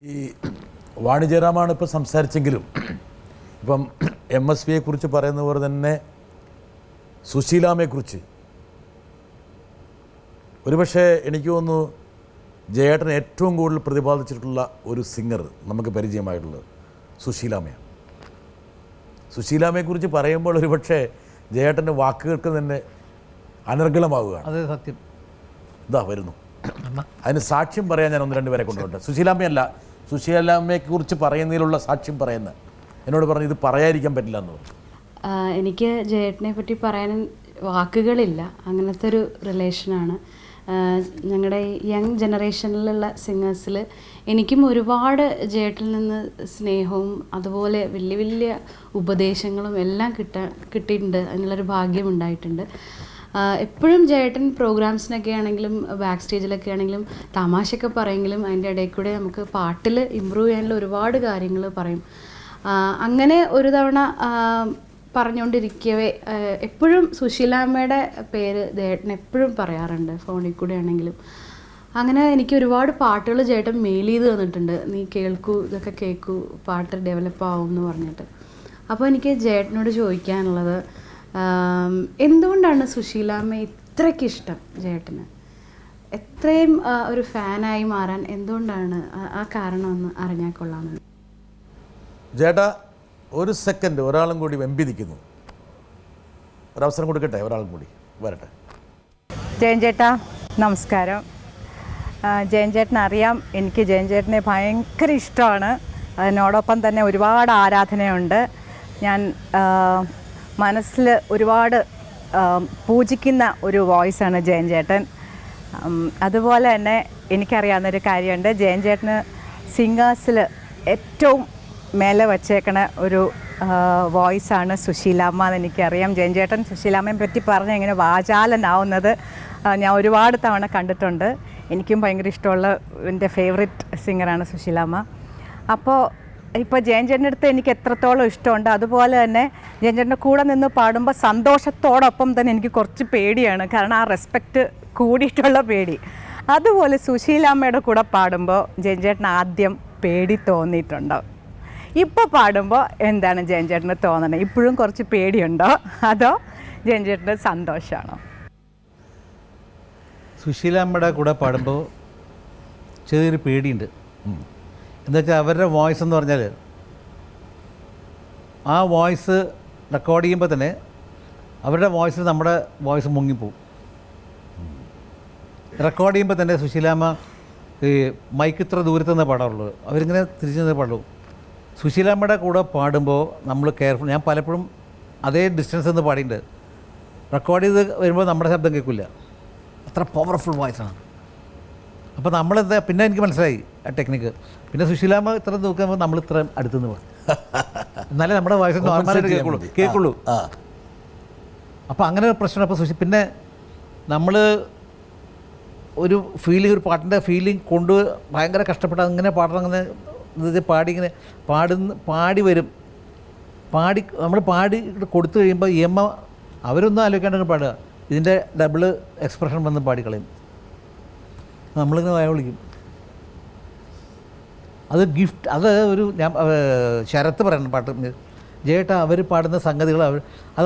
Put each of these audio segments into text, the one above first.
ഈ വാണിജ്യരാമാണ് ഇപ്പോൾ സംസാരിച്ചെങ്കിലും ഇപ്പം MSVയെക്കുറിച്ച് പറയുന്ന പോലെ തന്നെ സുശീലാമ്മയെക്കുറിച്ച് ഒരുപക്ഷെ എനിക്ക് തോന്നുന്നു ജയേട്ടൻ ഏറ്റവും കൂടുതൽ പ്രതിപാദിച്ചിട്ടുള്ള ഒരു സിംഗർ നമുക്ക് പരിചയമായിട്ടുള്ളത് സുശീലാമ്മയാണ്. സുശീലാമ്മയെക്കുറിച്ച് പറയുമ്പോൾ ഒരുപക്ഷെ ജയേട്ടൻ്റെ വാക്കുകൾക്ക് തന്നെ അനർഗളമാവുകയാണ്. അത് സത്യം. ഇതാ വരുന്നു. അതിന് സാക്ഷ്യം പറയാൻ ഞാൻ ഒന്ന് രണ്ടുപേരെ കൊണ്ടുപോട്ടെ. സുശീലാമ്മയല്ല, സുശീലാമ്മയെക്കുറിച്ച് പറയുന്നതിലുള്ള സാക്ഷ്യം പറയുന്നത് എന്നോട് പറഞ്ഞു ഇത് പറയാതിരിക്കാൻ പറ്റില്ല എന്ന് പറഞ്ഞു. എനിക്ക് ജയേട്ടനെ പറ്റി പറയാൻ വാക്കുകളില്ല. അങ്ങനത്തെ ഒരു റിലേഷനാണ്. ഞങ്ങളുടെ യങ് ജനറേഷനിലുള്ള സിംഗേഴ്സിൽ എനിക്കും ഒരുപാട് ജയേട്ടനിൽ നിന്ന് സ്നേഹവും അതുപോലെ വലിയ വലിയ ഉപദേശങ്ങളും എല്ലാം കിട്ടിയിട്ടുണ്ട്. അതിനുള്ളൊരു ഭാഗ്യം ഉണ്ടായിട്ടുണ്ട്. എപ്പോഴും ജയേട്ടൻ പ്രോഗ്രാംസിനൊക്കെ ആണെങ്കിലും ബാക്ക് സ്റ്റേജിലൊക്കെ ആണെങ്കിലും തമാശയൊക്കെ പറയെങ്കിലും അതിൻ്റെ ഇടയിൽ കൂടെ നമുക്ക് പാട്ടിൽ ഇമ്പ്രൂവ് ചെയ്യാനുള്ള ഒരുപാട് കാര്യങ്ങൾ പറയും. അങ്ങനെ ഒരു തവണ പറഞ്ഞുകൊണ്ടിരിക്കവേ എപ്പോഴും സുശീലാമ്മയുടെ പേര് ജയേട്ടൻ എപ്പോഴും പറയാറുണ്ട്, ഫോണിൽ കൂടെ ആണെങ്കിലും. അങ്ങനെ എനിക്ക് ഒരുപാട് പാട്ടുകൾ ചേട്ടൻ മെയിൽ ചെയ്ത് തന്നിട്ടുണ്ട്. നീ കേൾക്കൂ, ഇതൊക്കെ കേൾക്കൂ, പാട്ട് ഡെവലപ്പ് ആവും എന്ന് പറഞ്ഞിട്ട്. അപ്പോൾ എനിക്ക് ജയേട്ടനോട് ചോദിക്കാനുള്ളത്, എന്തുകൊണ്ടാണ് സുശീലാമ്മ ഇത്രയ്ക്ക് ഇഷ്ടം ജയേട്ടന്? എത്രയും ഒരു ഫാനായി മാറാൻ എന്തുകൊണ്ടാണ് ആ കാരണമെന്ന് അറിഞ്ഞാൽ കൊള്ളാമെന്ന്. ചേട്ടാ ഒരു സെക്കൻഡ്, ഒരാളും കൂടി വെമ്പിരിക്കുന്നു. ഒരവസരം കൊടുക്കട്ടെ, ഒരാളും കൂടി വരട്ടെ. ജയൻ ചേട്ടാ നമസ്കാരം. ജയൻ ചേട്ടനെ അറിയാം. എനിക്ക് ജയൻ ചേട്ടനെ ഭയങ്കര ഇഷ്ടമാണ്. അതിനോടൊപ്പം തന്നെ ഒരുപാട് ആരാധനയുണ്ട്. ഞാൻ മനസ്സിൽ ഒരുപാട് പൂജിക്കുന്ന ഒരു വോയിസാണ് ജയൻ ചേട്ടൻ. അതുപോലെ തന്നെ എനിക്കറിയാവുന്നൊരു കാര്യമുണ്ട്, ജയൻ ചേട്ടന് സിംഗേഴ്സിൽ ഏറ്റവും മേലെ വച്ചേക്കണ ഒരു വോയിസാണ് സുശീലാമ്മ എന്ന് എനിക്കറിയാം. ജയൻ ചേട്ടൻ സുശീലാമ്മയെ പറ്റി പറഞ്ഞ് ഇങ്ങനെ വാചാലനാവുന്നത് ഞാൻ ഒരുപാട് തവണ കണ്ടിട്ടുണ്ട്. എനിക്കും ഭയങ്കര ഇഷ്ടമുള്ള എൻ്റെ ഫേവറേറ്റ് സിംഗറാണ് സുശീലാമ്മ. അപ്പോൾ ഇപ്പോൾ ജയൻ ചേട്ടൻ്റെ അടുത്ത് എനിക്ക് എത്രത്തോളം ഇഷ്ടമുണ്ട്, അതുപോലെ തന്നെ ജയൻ ചേട്ടൻ്റെ കൂടെ നിന്ന് പാടുമ്പോൾ സന്തോഷത്തോടൊപ്പം തന്നെ എനിക്ക് കുറച്ച് പേടിയാണ്. കാരണം ആ റെസ്പെക്റ്റ് കൂടിയിട്ടുള്ള പേടി. അതുപോലെ സുശീലാമ്മയുടെ കൂടെ പാടുമ്പോൾ ജയൻ ചേട്ടൻ ആദ്യം പേടി തോന്നിയിട്ടുണ്ടോ? ഇപ്പോൾ പാടുമ്പോൾ എന്താണ് ജയൻ ചേട്ടന് തോന്നണത്? ഇപ്പോഴും കുറച്ച് പേടിയുണ്ടോ അതോ ജയൻ ചേട്ടന് സന്തോഷമാണോ? സുശീലാമ്മയുടെ കൂടെ പാടുമ്പോൾ ചെറിയൊരു പേടിയുണ്ട്. എന്നുവെച്ചാൽ അവരുടെ വോയിസ് എന്ന് പറഞ്ഞാൽ ആ വോയിസ് റെക്കോർഡ് ചെയ്യുമ്പോൾ തന്നെ അവരുടെ വോയിസ് നമ്മുടെ വോയിസ് മുങ്ങിപ്പോവും. റെക്കോർഡ് ചെയ്യുമ്പോൾ തന്നെ സുശീലാമ്മ ഈ മൈക്ക് ഇത്ര ദൂരത്തു നിന്ന് പാടാറുള്ളത്, അവരിങ്ങനെ തിരിച്ചു നിന്ന് പാടുള്ളൂ. സുശീലാമ്മയുടെ കൂടെ പാടുമ്പോൾ നമ്മൾ കെയർഫുൾ. ഞാൻ പലപ്പോഴും അതേ ഡിസ്റ്റൻസ് നിന്ന് പാടിയിട്ടുണ്ട്. റെക്കോർഡ് ചെയ്ത് വരുമ്പോൾ നമ്മുടെ ശബ്ദം കേൾക്കില്ല, അത്ര പവർഫുൾ വോയിസാണ്. അപ്പോൾ നമ്മളെന്താ, പിന്നെ എനിക്ക് മനസ്സിലായി ആ ടെക്നിക്ക്. പിന്നെ സുശീലാമ്മ ഇത്ര നോക്കുമ്പോൾ നമ്മൾ ഇത്ര അടുത്തുനിന്ന് പോകും, എന്നാലേ നമ്മുടെ വോയിസ് നോർമലായിട്ട് കേൾക്കുള്ളൂ. അപ്പോൾ അങ്ങനെ ഒരു പ്രശ്നം. അപ്പോൾ പിന്നെ നമ്മൾ ഒരു ഫീലിംഗ്, ഒരു പാട്ടിൻ്റെ ഫീലിംഗ് കൊണ്ട് ഭയങ്കര കഷ്ടപ്പെട്ട് അങ്ങനെ പാടണം. അങ്ങനെ ഇങ്ങനെ പാടി വരും. നമ്മൾ പാടി കൊടുത്തു കഴിയുമ്പോൾ എമ്മ അവരൊന്നും ആലോചിക്കാണ്ട് പാടുക, ഇതിൻ്റെ ഡബിള് എക്സ്പ്രഷൻ വന്ന് പാടിക്കളയും. നമ്മളിങ്ങനെ വയ വിളിക്കും. അത് ഗിഫ്റ്റ്. അത് ഒരു ഞാൻ ശരത്ത് പറയണം പാട്ട് ജയേട്ടാ, അവർ പാടുന്ന സംഗതികൾ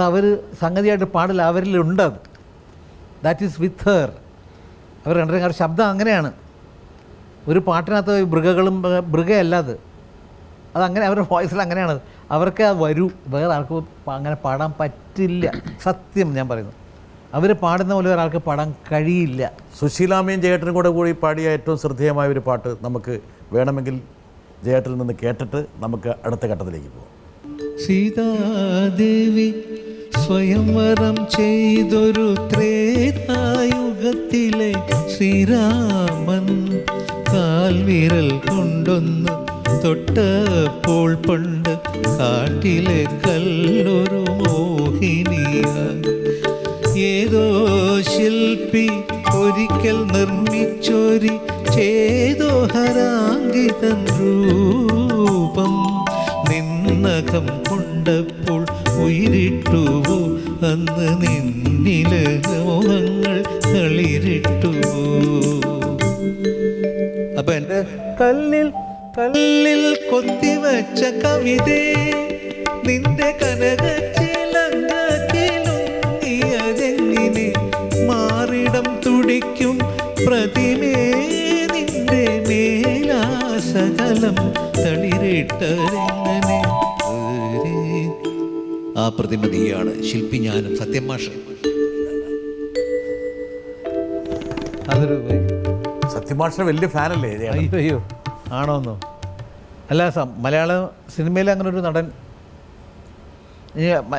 അവർ സംഗതിയായിട്ട് പാടില്ല, അവരിലുണ്ട്. അത് ദാറ്റ് ഈസ് വിത്ത് ഹെർ. അവർ രണ്ടര ശബ്ദം അങ്ങനെയാണ്. ഒരു പാട്ടിനകത്ത് മൃഗങ്ങളും മൃഗയല്ലാതെ അതങ്ങനെ അവരുടെ വോയിസിൽ അങ്ങനെയാണ്. അവർക്ക് അത് വരൂ, വേറെ ആൾക്ക് അങ്ങനെ പാടാൻ പറ്റില്ല. സത്യം ഞാൻ പറയുന്നു, അവർ പാടുന്ന പോലെ ഒരാൾക്ക് പാടാൻ കഴിയില്ല. സുശീലാമ്മയും ജയേട്ടനും കൂടി പാടിയ ഏറ്റവും ശ്രദ്ധേയമായ ഒരു പാട്ട് നമുക്ക് വേണമെങ്കിൽ ജയേട്ടനിൽ നിന്ന് കേട്ടിട്ട് നമുക്ക് അടുത്ത ഘട്ടത്തിലേക്ക് പോകാം. സീതാദേവി സ്വയംവരം ചെയ്തൊരു ത്രേതായുഗത്തിലെ ശ്രീരാമൻ കാൽവിരൽ കൊണ്ടൊന്ന് തൊട്ടപ്പോൾ പണ്ട് കാട്ടിലെ കല്ലൊരു മോഹിനിയായി ഏതോ ശില്പി ഒരിക്കൽ നിർമ്മിച്ചൊരി ചേതോഹരാങ്കിതൻ രൂപം നിന്നകം കൊണ്ടപ്പോൾ ഉയിരിട്ടുവോ അന്ന് നിന്നിലെ മോഹങ്ങൾ തളിരിട്ടുവോ. അപ്പം എൻ്റെ കല്ലിൽ കല്ലിൽ കൊത്തിവച്ച കവിതേ നിന്റെ കനകച്ചിലങ്കത്തിലുങ്ങിയതെങ്ങിനെ മാറിടം തുടിക്കും പ്രതിമേ നിന്റെ മേലാസകലം തളിരിട്ടതെങ്ങനെ. ആ പ്രതിമ നീയാണ്, ശില്പി ഞാനും, സത്യം മാഷ്. അതൊരു സത്യമാഷിന്റെ വലിയ ഫാനല്ലേ ജയേട്ടൻ? അയ്യോ അയ്യോ ആണോന്നോ? അല്ല, മലയാള സിനിമയിൽ അങ്ങനെ ഒരു നടൻ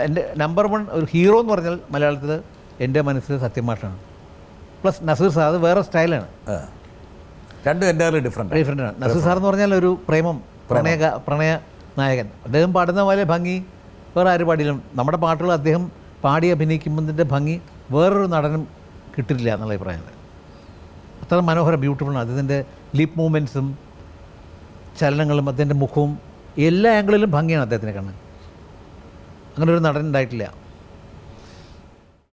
എൻ്റെ നമ്പർ 1 ഒരു ഹീറോ എന്ന് പറഞ്ഞാൽ മലയാളത്തിൽ എൻ്റെ മനസ്സിൽ സത്യം മാഷാണ്. പ്ലസ് നസീർ സാർ, അത് വേറെ സ്റ്റൈലാണ്, രണ്ടും എൻ്റെ ഡിഫറെൻ്റ് ആണ്. നസീർ സാർ എന്ന് പറഞ്ഞാൽ ഒരു പ്രണയ നായകൻ. അദ്ദേഹം പാടുന്ന പോലെ ഭംഗി വേറെ ആര് പാടിയിലും. നമ്മുടെ പാട്ടുകൾ അദ്ദേഹം പാടി അഭിനയിക്കുമ്പോഴതിൻ്റെ ഭംഗി വേറൊരു നടനും കിട്ടില്ല എന്നുള്ള അഭിപ്രായമാണ്. അത്ര മനോഹരം, ബ്യൂട്ടിഫുള്ളാണ്. അദ്ദേഹത്തിൻ്റെ ലിപ് മൂവ്മെൻറ്റ്സും ചലനങ്ങളും അദ്ദേഹത്തിൻ്റെ മുഖവും എല്ലാ ആംഗിളിലും ഭംഗിയാണ് അദ്ദേഹത്തിനെ കാണാൻ. അങ്ങനെ ഒരു നടൻ ഉണ്ടായിട്ടില്ല.